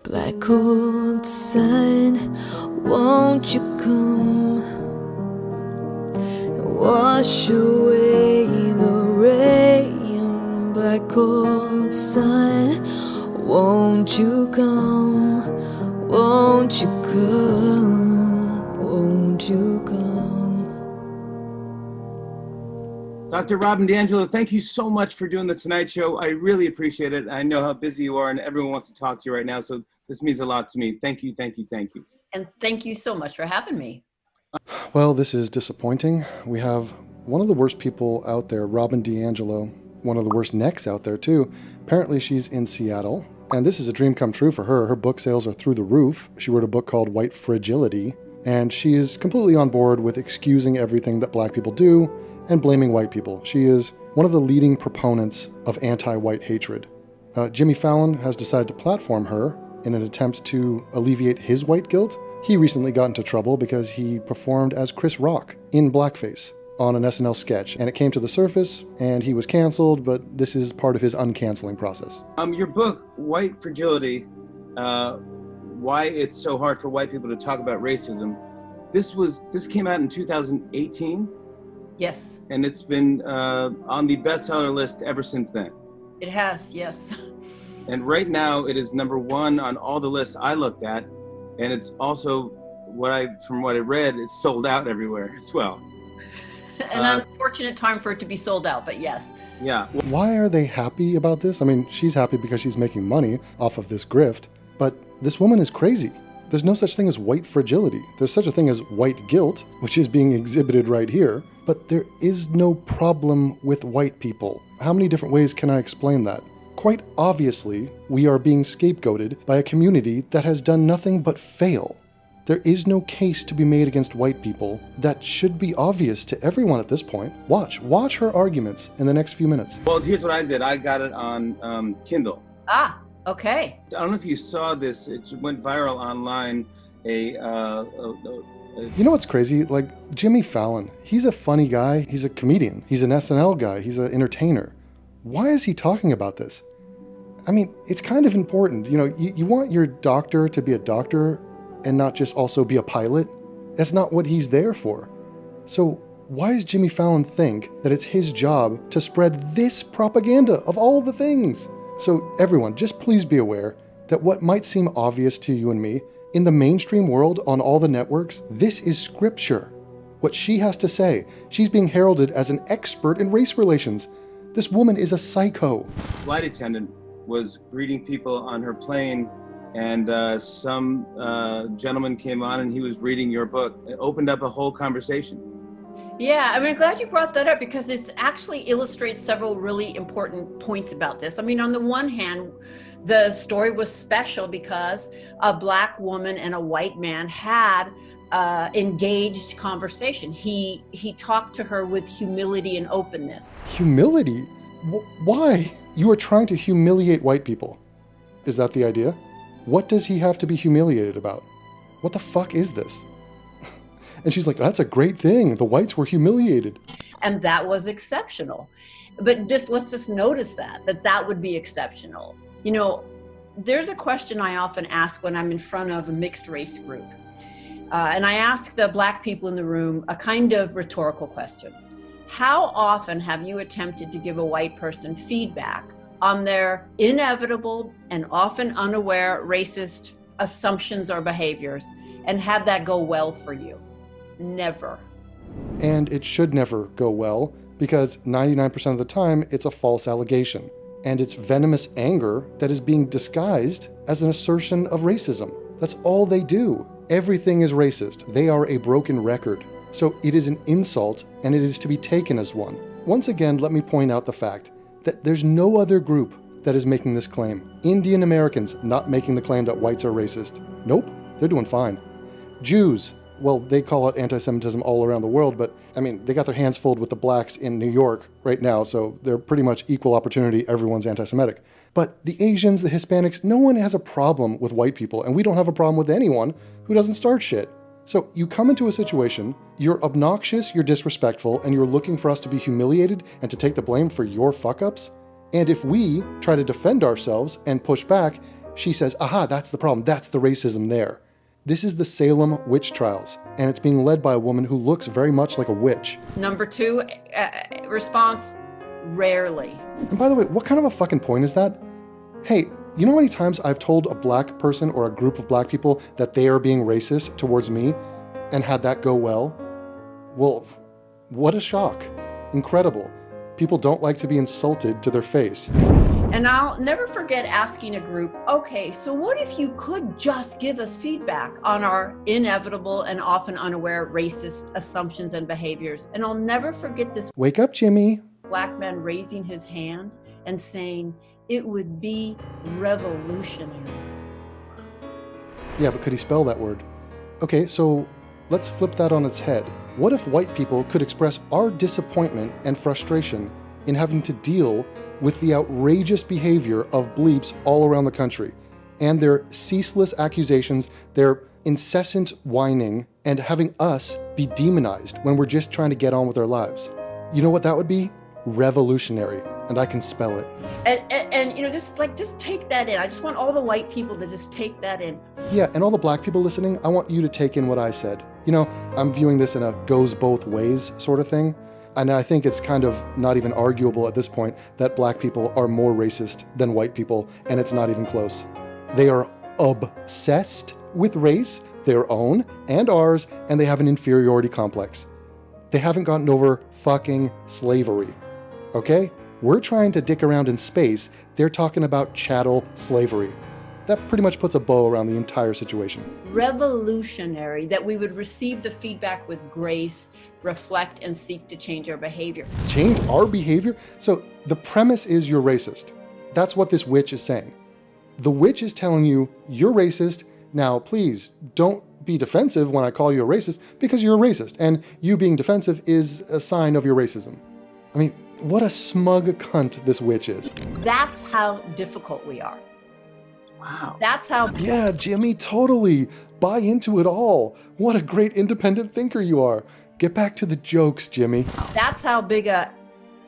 Black cold sun, won't you come and wash away the rain? Black cold sun, won't you come? Won't you come? Won't you come? Dr. Robin DiAngelo, thank you so much for doing the Tonight Show. I really appreciate it. I know how busy you are and everyone wants to talk to you right now, so this means a lot to me. Thank you, thank you, thank you. And thank you so much for having me. Well, this is disappointing. We have one of the worst people out there, Robin DiAngelo, one of the worst necks out there too. Apparently she's in Seattle, and this is a dream come true for her. Her book sales are through the roof. She wrote a book called White Fragility, and she is completely on board with excusing everything that black people do and blaming white people. She is one of the leading proponents of anti-white hatred. Jimmy Fallon has decided to platform her in an attempt to alleviate his white guilt. He recently got into trouble because he performed as Chris Rock in blackface on an SNL sketch, and it came to the surface and he was canceled, but this is part of his uncanceling process. Your book, White Fragility, why it's so hard for white people to talk about racism. This came out in 2018. Yes. And it's been on the bestseller list ever since then. It has, yes. And right now it is #1 on all the lists I looked at. And it's also, from what I read, it's sold out everywhere as well. An unfortunate time for it to be sold out, but yes. Yeah. Why are they happy about this? I mean, she's happy because she's making money off of this grift, but this woman is crazy. There's no such thing as white fragility. There's such a thing as white guilt, which is being exhibited right here, but there is no problem with white people. How many different ways can I explain that? Quite obviously, we are being scapegoated by a community that has done nothing but fail. There is no case to be made against white people that should be obvious to everyone at this point. Watch her arguments in the next few minutes. Well, here's what I did. I got it on Kindle. Ah, okay. I don't know if you saw this. It went viral online. You know what's crazy? Like Jimmy Fallon, he's a funny guy. He's a comedian. He's an SNL guy. He's an entertainer. Why is he talking about this? I mean, it's kind of important. You know, you want your doctor to be a doctor and not just also be a pilot. That's not what he's there for. So why does Jimmy Fallon think that it's his job to spread this propaganda of all the things? So everyone, just please be aware that what might seem obvious to you and me, in the mainstream world on all the networks, this is scripture. What she has to say, she's being heralded as an expert in race relations. This woman is a psycho. Flight attendant was greeting people on her plane, and some gentleman came on and he was reading your book. It opened up a whole conversation. Yeah, I mean, I'm glad you brought that up because it actually illustrates several really important points about this. I mean, on the one hand, the story was special because a black woman and a white man had engaged conversation. He talked to her with humility and openness. Humility? Why? You are trying to humiliate white people. Is that the idea? What does he have to be humiliated about? What the fuck is this? And she's like, that's a great thing. The whites were humiliated. And that was exceptional. But let's just notice that would be exceptional. You know, there's a question I often ask when I'm in front of a mixed race group. And I ask the black people in the room a kind of rhetorical question. How often have you attempted to give a white person feedback on their inevitable and often unaware racist assumptions or behaviors and had that go well for you? Never. And it should never go well because 99% of the time it's a false allegation. And it's venomous anger that is being disguised as an assertion of racism. That's all they do. Everything is racist. They are a broken record. So it is an insult and it is to be taken as one. Once again, let me point out the fact that there's no other group that is making this claim. Indian Americans not making the claim that whites are racist. Nope, they're doing fine. Jews, well, they call it anti-Semitism all around the world, but I mean, they got their hands full with the blacks in New York right now, so they're pretty much equal opportunity, everyone's anti-Semitic. But the Asians, the Hispanics, no one has a problem with white people, and we don't have a problem with anyone who doesn't start shit. So you come into a situation, you're obnoxious, you're disrespectful, and you're looking for us to be humiliated and to take the blame for your fuck-ups? And if we try to defend ourselves and push back, she says, aha, that's the problem. That's the racism there. This is the Salem witch trials, and it's being led by a woman who looks very much like a witch. Number two response, rarely. And by the way, what kind of a fucking point is that? Hey, you know how many times I've told a black person or a group of black people that they are being racist towards me and had that go well? Well, what a shock. Incredible. People don't like to be insulted to their face. And I'll never forget asking a group, okay, so what if you could just give us feedback on our inevitable and often unaware racist assumptions and behaviors? And I'll never forget this Wake up, Jimmy. black man raising his hand and saying, it would be revolutionary. Yeah, but could he spell that word? Okay, so let's flip that on its head. What if white people could express our disappointment and frustration in having to deal with the outrageous behavior of bleeps all around the country and their ceaseless accusations, their incessant whining, and having us be demonized when we're just trying to get on with our lives? You know what that would be? Revolutionary. And I can spell it. And you know, just take that in. I just want all the white people to just take that in. Yeah, and all the black people listening, I want you to take in what I said. You know, I'm viewing this in a goes both ways sort of thing. And I think it's kind of not even arguable at this point that black people are more racist than white people, and it's not even close. They are obsessed with race, their own and ours, and they have an inferiority complex. They haven't gotten over fucking slavery, okay? We're trying to dick around in space. They're talking about chattel slavery. That pretty much puts a bow around the entire situation. Revolutionary, that we would receive the feedback with grace, reflect, and seek to change our behavior. Change our behavior? So the premise is you're racist. That's what this witch is saying. The witch is telling you you're racist. Now, please don't be defensive when I call you a racist, because you're a racist, and you being defensive is a sign of your racism. I mean, what a smug cunt this witch is. That's how difficult we are. Wow. That's how. Yeah, Jimmy, totally. Buy into it all. What a great independent thinker you are. Get back to the jokes, Jimmy. That's how big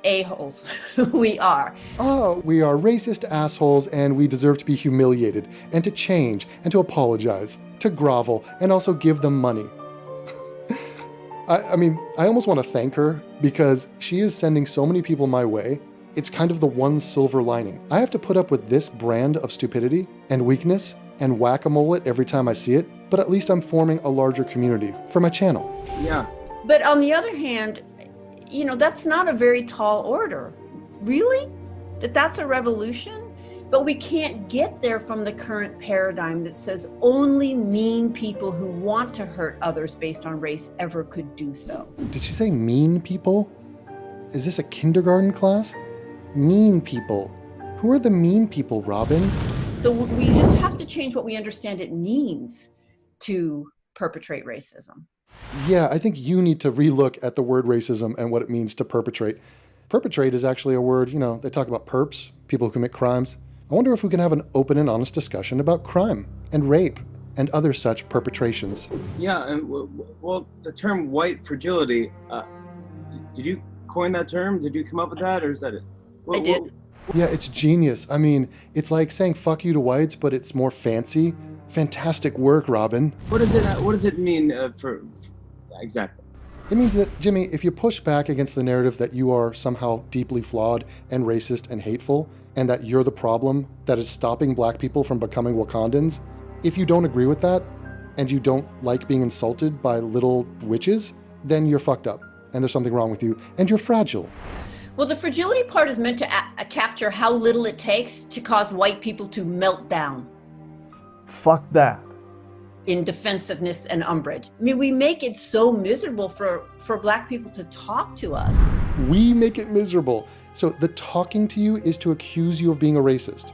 a-holes we are. Oh, we are racist assholes, and we deserve to be humiliated, and to change, and to apologize, to grovel, and also give them money. I mean, I almost want to thank her, because she is sending so many people my way. It's kind of the one silver lining. I have to put up with this brand of stupidity and weakness and whack-a-mole it every time I see it, but at least I'm forming a larger community for my channel. Yeah. But on the other hand, you know, that's not a very tall order. Really? That's a revolution? But we can't get there from the current paradigm that says only mean people who want to hurt others based on race ever could do so. Did she say mean people? Is this a kindergarten class? Mean people. Who are the mean people, Robin? So we just have to change what we understand it means to perpetrate racism. Yeah, I think you need to relook at the word racism and what it means to perpetrate. Perpetrate is actually a word, you know, they talk about perps, people who commit crimes. I wonder if we can have an open and honest discussion about crime and rape and other such perpetrations. Yeah, and well, the term white fragility, did you coin that term? Did you come up with that, or is that it? I did. Yeah, it's genius. I mean, it's like saying fuck you to whites, but it's more fancy. Fantastic work, Robin. What does it mean for exactly? It means that, Jimmy, if you push back against the narrative that you are somehow deeply flawed and racist and hateful, and that you're the problem that is stopping black people from becoming Wakandans, if you don't agree with that, and you don't like being insulted by little witches, then you're fucked up, and there's something wrong with you, and you're fragile. Well, the fragility part is meant to capture how little it takes to cause white people to melt down. Fuck that. In defensiveness and umbrage. I mean, we make it so miserable for black people to talk to us. We make it miserable. So the talking to you is to accuse you of being a racist.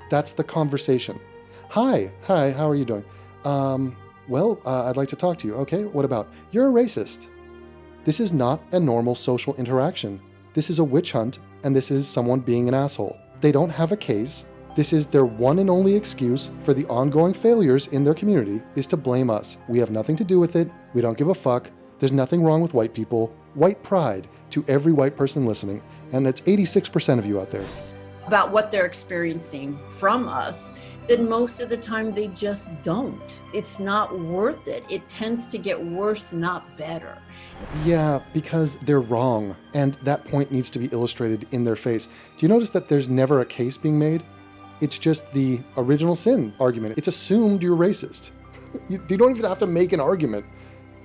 That's the conversation. Hi, how are you doing? I'd like to talk to you. Okay, what about? You're a racist. This is not a normal social interaction. This is a witch hunt, and this is someone being an asshole. They don't have a case. This is their one and only excuse for the ongoing failures in their community is to blame us. We have nothing to do with it. We don't give a fuck. There's nothing wrong with white people. White pride to every white person listening. And it's 86% of you out there. About what they're experiencing from us. then most of the time they just don't. It's not worth it. It tends to get worse, not better. Yeah, because they're wrong, and that point needs to be illustrated in their face. Do you notice that there's never a case being made? It's just the original sin argument. It's assumed you're racist. You don't even have to make an argument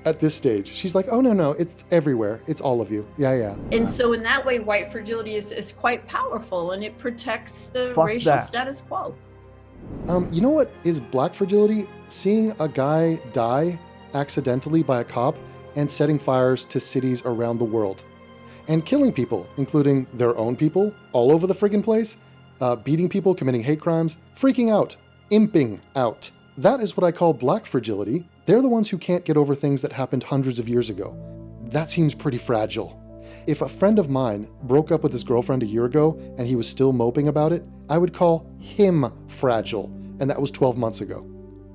at this stage. She's like, oh, no, it's everywhere. It's all of you. Yeah. And so in that way, white fragility is quite powerful, and it protects the Fuck racial that. status quo. You know what is black fragility? Seeing a guy die accidentally by a cop and setting fires to cities around the world. And killing people, including their own people, all over the friggin' place. Beating people, committing hate crimes, freaking out, imping out. That is what I call black fragility. They're the ones who can't get over things that happened hundreds of years ago. That seems pretty fragile. If a friend of mine broke up with his girlfriend a year ago and he was still moping about it, I would call him fragile, and that was 12 months ago.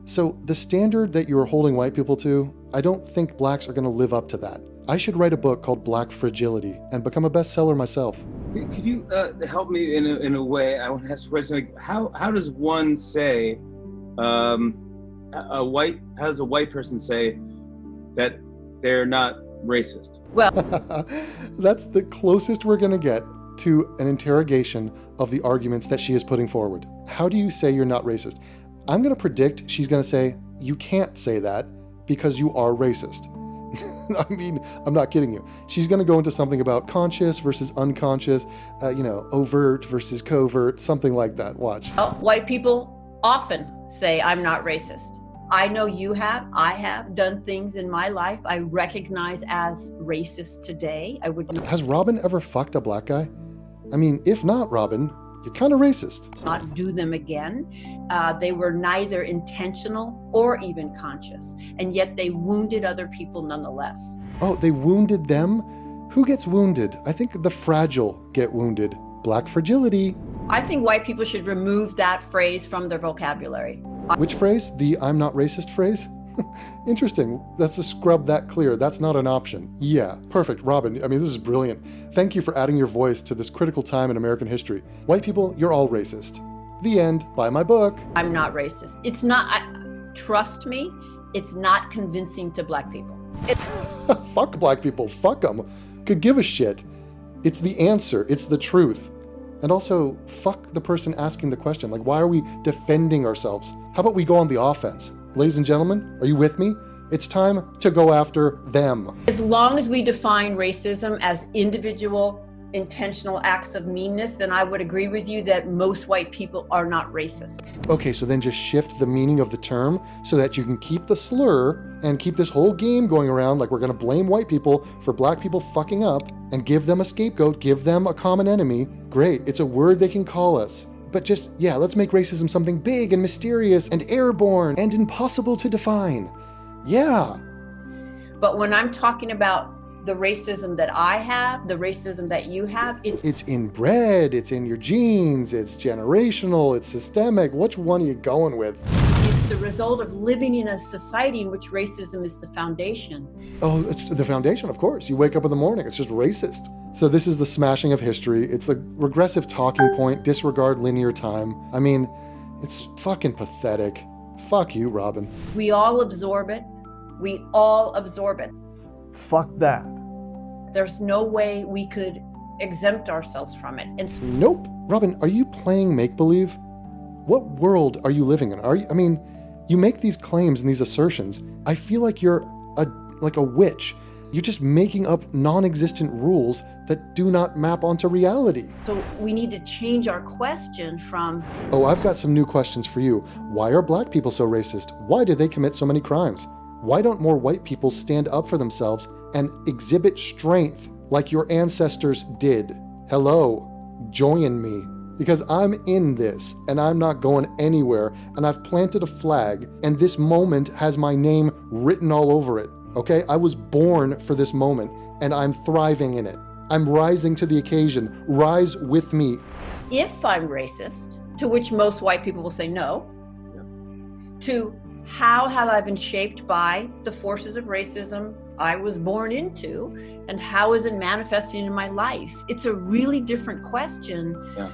So the standard that you're holding white people to, I don't think blacks are going to live up to that. I should write a book called Black Fragility and become a bestseller myself. Could you help me in a way? I want to ask a question. Like, how does one say, how does a white person say that they're not racist? Well, That's the closest we're going to get to an interrogation of the arguments that she is putting forward. How do you say you're not racist? I'm going to predict she's going to say, you can't say that because you are racist. I mean, I'm not kidding you. She's going to go into something about conscious versus unconscious, overt versus covert, something like that. Watch. white people often say, I'm not racist. I know you have, I have done things in my life I recognize as racist today. I would Has Robin ever fucked a black guy? I mean, if not, Robin, you're kind of racist. not do them again. They were neither intentional or even conscious, and yet they wounded other people nonetheless. Oh, they wounded them? Who gets wounded? I think the fragile get wounded. Black fragility. I think white people should remove that phrase from their vocabulary. Which phrase? The I'm not racist phrase? Interesting. Let's just scrub that clear. That's not an option. Yeah, perfect. Robin, I mean, this is brilliant. Thank you for adding your voice to this critical time in American history. White people, you're all racist. The end. Buy my book. I'm not racist. It's not, trust me, it's not convincing to black people. Fuck black people. Fuck them. Could give a shit. It's the answer. It's the truth. And also, fuck the person asking the question. Like, why are we defending ourselves? How about we go on the offense? Ladies and gentlemen, are you with me? It's time to go after them. As long as we define racism as individual, intentional acts of meanness, then I would agree with you that most white people are not racist. Okay, so then just shift the meaning of the term so that you can keep the slur and keep this whole game going around like we're going to blame white people for black people fucking up and give them a scapegoat, give them a common enemy. Great, it's a word they can call us. But just, let's make racism something big and mysterious and airborne and impossible to define. Yeah. But when I'm talking about the racism that I have, the racism that you have, It's inbred, it's in your genes, it's generational, it's systemic. Which one are you going with? it's the result of living in a society in which racism is the foundation. Oh, it's the foundation, of course. You wake up in the morning, it's just racist. So this is the smashing of history. It's the regressive talking point, disregard linear time. I mean, it's fucking pathetic. Fuck you, Robin. We all absorb it. We all absorb it. Fuck that. There's no way we could exempt ourselves from it. And so Nope. Robin, are you playing make-believe? What world are you living in? You make these claims and these assertions. I feel like you're like a witch. You're just making up non-existent rules that do not map onto reality. So we need to change our question from, Oh, I've got some new questions for you. Why are black people so racist? Why did they commit so many crimes? Why don't more white people stand up for themselves and exhibit strength like your ancestors did? Hello, join me. Because I'm in this and I'm not going anywhere, and I've planted a flag and this moment has my name written all over it. Okay, I was born for this moment and I'm thriving in it. I'm rising to the occasion. Rise with me. if I'm racist, to which most white people will say no, to how have I been shaped by the forces of racism I was born into, and how is it manifesting in my life? It's a really different question. Yeah.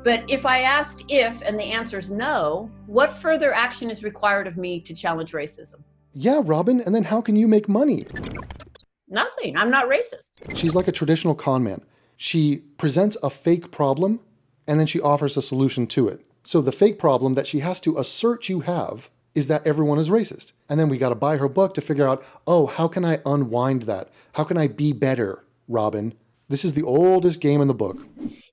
But if I ask if and the answer is no, what further action is required of me to challenge racism? Yeah, Robin, and then how can you make money? Nothing. I'm not racist. She's like a traditional con man. She presents a fake problem, and then she offers a solution to it. So the fake problem that she has to assert you have is that everyone is racist. And then we got to buy her book to figure out, oh, how can I unwind that? How can I be better, Robin? This is the oldest game in the book.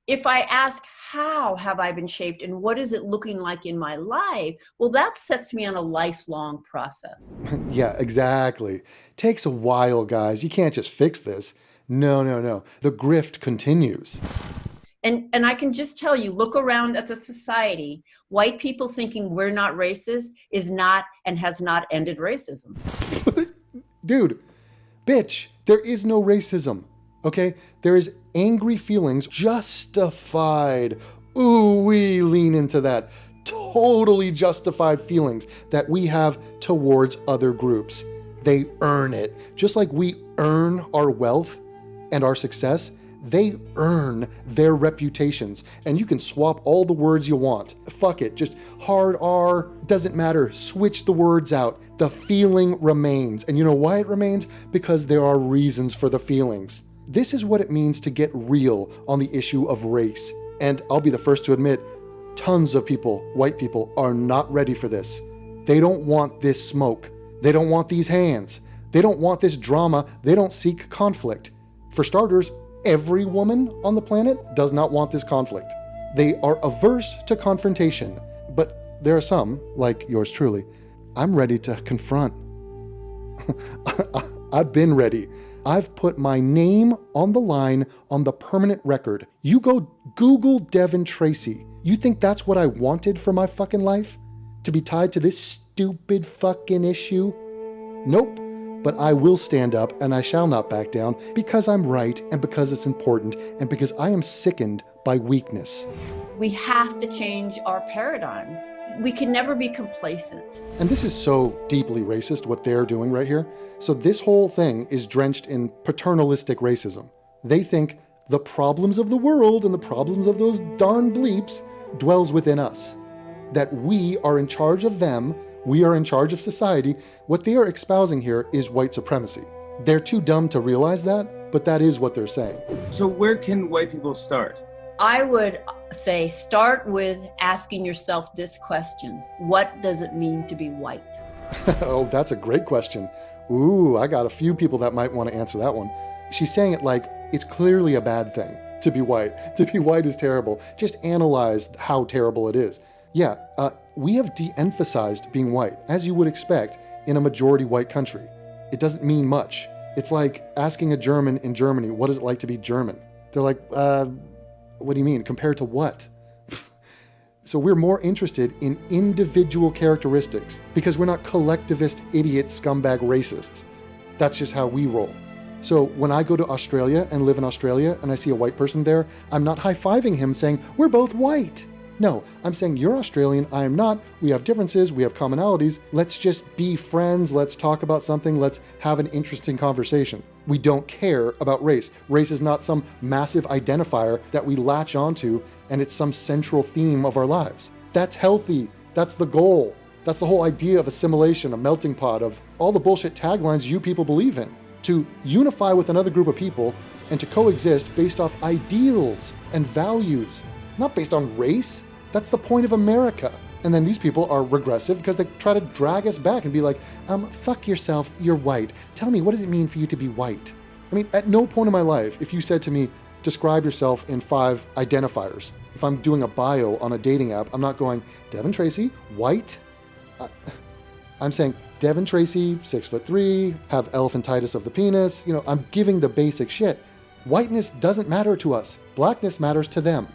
If I ask, how have I been shaped and what is it looking like in my life? Well, that sets me on a lifelong process. Yeah, exactly. Takes a while, guys. You can't just fix this. No. The grift continues. And I can just tell you, look around at the society. White people thinking we're not racist is not and has not ended racism. Dude, bitch, there is no racism, okay? There is angry feelings, justified. Ooh, we lean into that. Totally justified feelings that we have towards other groups. They earn it. Just like we earn our wealth and our success, they earn their reputations. And you can swap all the words you want. Fuck it, just hard R, doesn't matter. Switch the words out. The feeling remains. And you know why it remains? Because there are reasons for the feelings. This is what it means to get real on the issue of race. And I'll be the first to admit, tons of people, white people, are not ready for this. They don't want this smoke. They don't want these hands. They don't want this drama. They don't seek conflict. For starters, every woman on the planet does not want this conflict. They are averse to confrontation, but there are some, like yours truly, I'm ready to confront. I've been ready. I've put my name on the line on the permanent record. You go Google Devin Tracy. You think that's what I wanted for my fucking life? To be tied to this stupid fucking issue? Nope. But I will stand up and I shall not back down because I'm right and because it's important and because I am sickened by weakness. We have to change our paradigm. We can never be complacent. And this is so deeply racist, what they're doing right here. So this whole thing is drenched in paternalistic racism. They think the problems of the world and the problems of those darn bleeps dwells within us. That we are in charge of them. We are in charge of society. What they are espousing here is white supremacy. They're too dumb to realize that, but that is what they're saying. So where can white people start? I would say start with asking yourself this question. What does it mean to be white? Oh, that's a great question. Ooh, I got a few people that might want to answer that one. She's saying it like it's clearly a bad thing to be white. To be white is terrible. Just analyze how terrible it is. Yeah, we have de-emphasized being white, as you would expect in a majority white country. It doesn't mean much. It's like asking a German in Germany, what is it like to be German? They're like, what do you mean? Compared to what? So we're more interested in individual characteristics because we're not collectivist, idiot, scumbag racists. That's just how we roll. So when I go to Australia and live in Australia and I see a white person there, I'm not high-fiving him saying, we're both white. No, I'm saying you're Australian, I am not. We have differences, we have commonalities. Let's just be friends, let's talk about something, let's have an interesting conversation. We don't care about race. Race is not some massive identifier that we latch onto and it's some central theme of our lives. That's healthy, that's the goal. That's the whole idea of assimilation, a melting pot of all the bullshit taglines you people believe in. To unify with another group of people and to coexist based off ideals and values, not based on race. That's the point of America. And then these people are regressive because they try to drag us back and be like, fuck yourself, you're white. Tell me, what does it mean for you to be white? I mean, at no point in my life, if you said to me, describe yourself in 5 identifiers. If I'm doing a bio on a dating app, I'm not going, Devin Tracy, white. I'm saying, Devin Tracy, 6'3", have elephantitis of the penis. You know, I'm giving the basic shit. Whiteness doesn't matter to us. Blackness matters to them.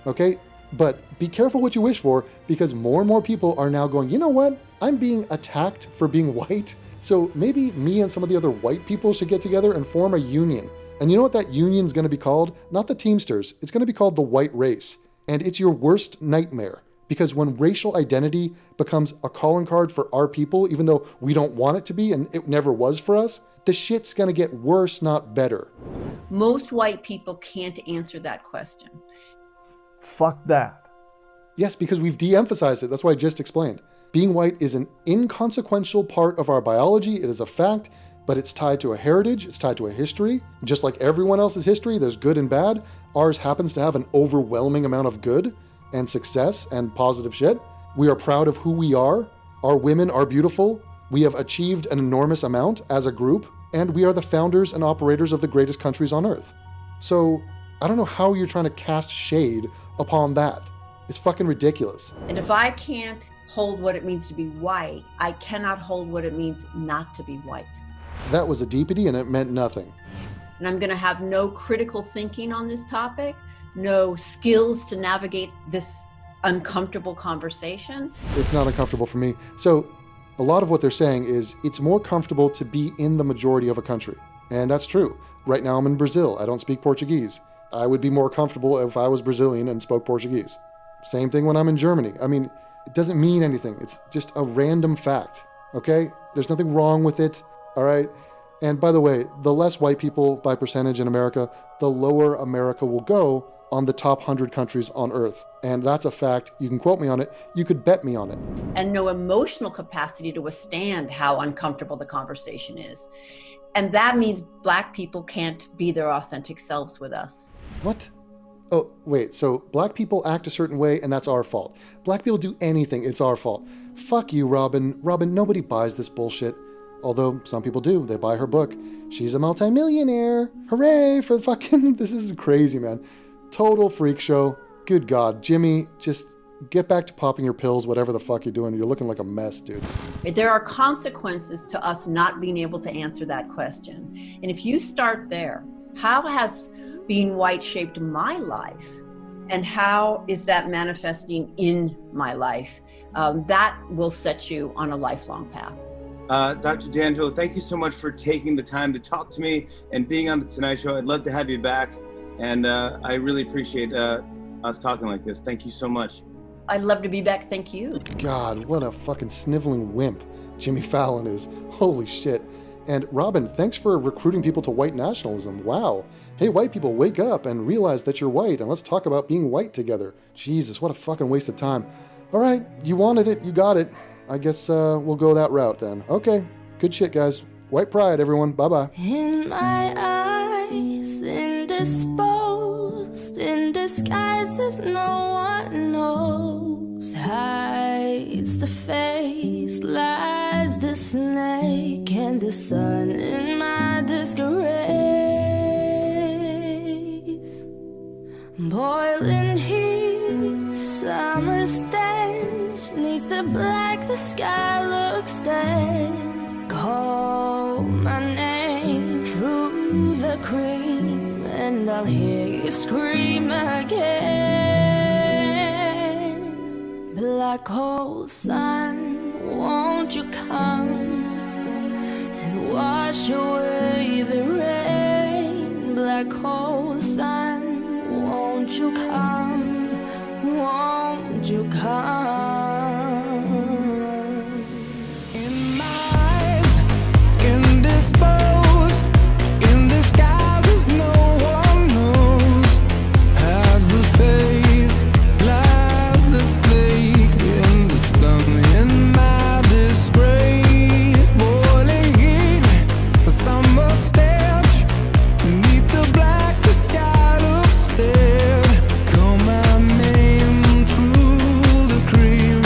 Okay? But be careful what you wish for because more and more people are now going, you know what? I'm being attacked for being white. So maybe me and some of the other white people should get together and form a union. And you know what that union is going to be called? Not the Teamsters. It's going to be called the white race. And it's your worst nightmare because when racial identity becomes a calling card for our people, even though we don't want it to be and it never was for us, the shit's going to get worse, not better. Most white people can't answer that question. Fuck that. Yes, because we've de-emphasized it. That's why I just explained. Being white is an inconsequential part of our biology. It is a fact, but it's tied to a heritage. It's tied to a history. Just like everyone else's history, there's good and bad. Ours happens to have an overwhelming amount of good and success and positive shit. We are proud of who we are. Our women are beautiful. We have achieved an enormous amount as a group, and we are the founders and operators of the greatest countries on earth. So I don't know how you're trying to cast shade upon that. It's fucking ridiculous. And if I can't hold what it means to be white, I cannot hold what it means not to be white. That was a deepity and it meant nothing. And I'm going to have no critical thinking on this topic, no skills to navigate this uncomfortable conversation. It's not uncomfortable for me. So a lot of what they're saying is it's more comfortable to be in the majority of a country. And that's true. Right now I'm in Brazil. I don't speak Portuguese. I would be more comfortable if I was Brazilian and spoke Portuguese. Same thing when I'm in Germany. I mean, it doesn't mean anything. It's just a random fact, okay? There's nothing wrong with it, all right? And by the way, the less white people by percentage in America, the lower America will go on the top 100 countries on earth. And that's a fact. You can quote me on it. You could bet me on it. And no emotional capacity to withstand how uncomfortable the conversation is. And that means Black people can't be their authentic selves with us. What? Oh, wait, so Black people act a certain way and that's our fault. Black people do anything, it's our fault. Fuck you, Robin. Robin, nobody buys this bullshit. Although some people do. They buy her book. She's a multimillionaire. Hooray for fucking... This is crazy, man. Total freak show. Good God. Jimmy, just get back to popping your pills, whatever the fuck you're doing. You're looking like a mess, dude. There are consequences to us not being able to answer that question. And if you start there, how has being white shaped my life? And how is that manifesting in my life? That will set you on a lifelong path. Dr. DiAngelo, thank you so much for taking the time to talk to me and being on the Tonight Show. I'd love to have you back. And I really appreciate us talking like this. Thank you so much. I'd love to be back. Thank you. God, what a fucking sniveling wimp Jimmy Fallon is. Holy shit. And Robin, thanks for recruiting people to white nationalism. Wow. Hey, white people, wake up and realize that you're white, and let's talk about being white together. Jesus, what a fucking waste of time. All right, you wanted it, you got it. I guess we'll go that route then. Okay, good shit, guys. White pride, everyone. Bye-bye. In my eyes, indisposed, in disguises no one knows, hides the face, lies the snake, and the sun in my disgrace. Boiling heat, summer stench, neath the black the sky looks dead. Call my name through the cream, and I'll hear you scream again. Black hole sun, won't you come and wash away the rain? Black hole sun, won't you come, won't you come? Call my name through the cream.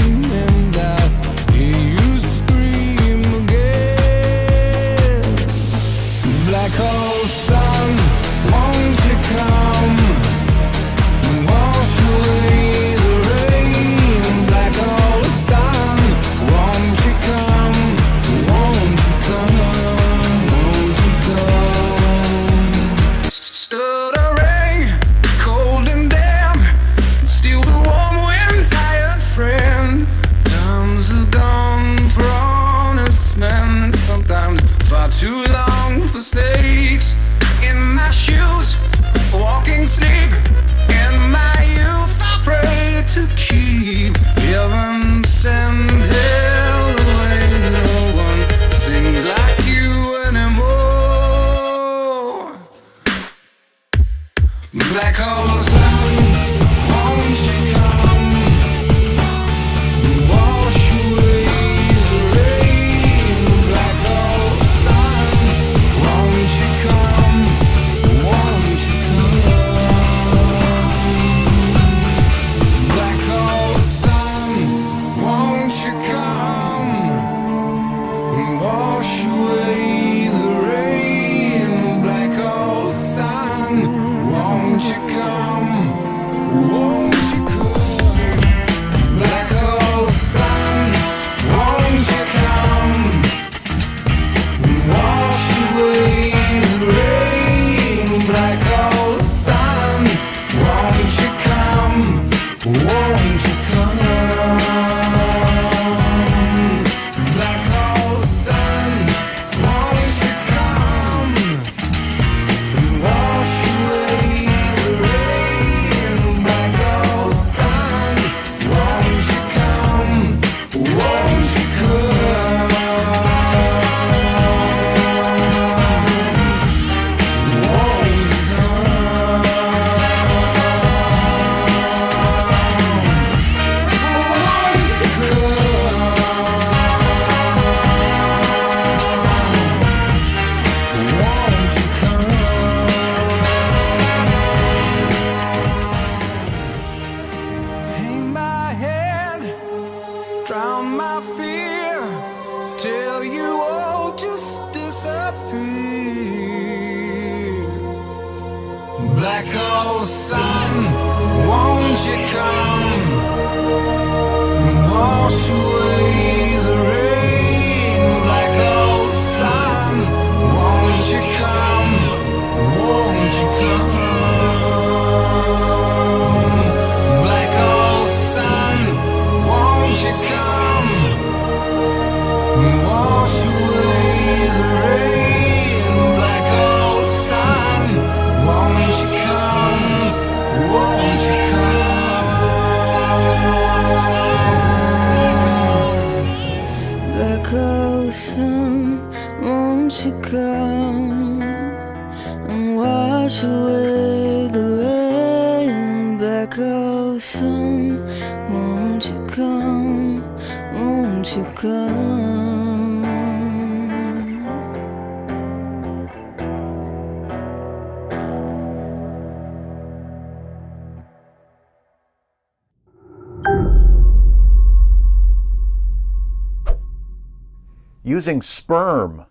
my fear till you all just disappear. Black hole sun, won't you come and wash away the rain? Black hole sun, won't you come, won't you come? Black hole sun, won't you come and wash away the rain? Black hole sun, won't you come, won't you come? Black hole sun, won't you come and wash away the rain? Black hole sun, won't you come, won't you come? Using sperm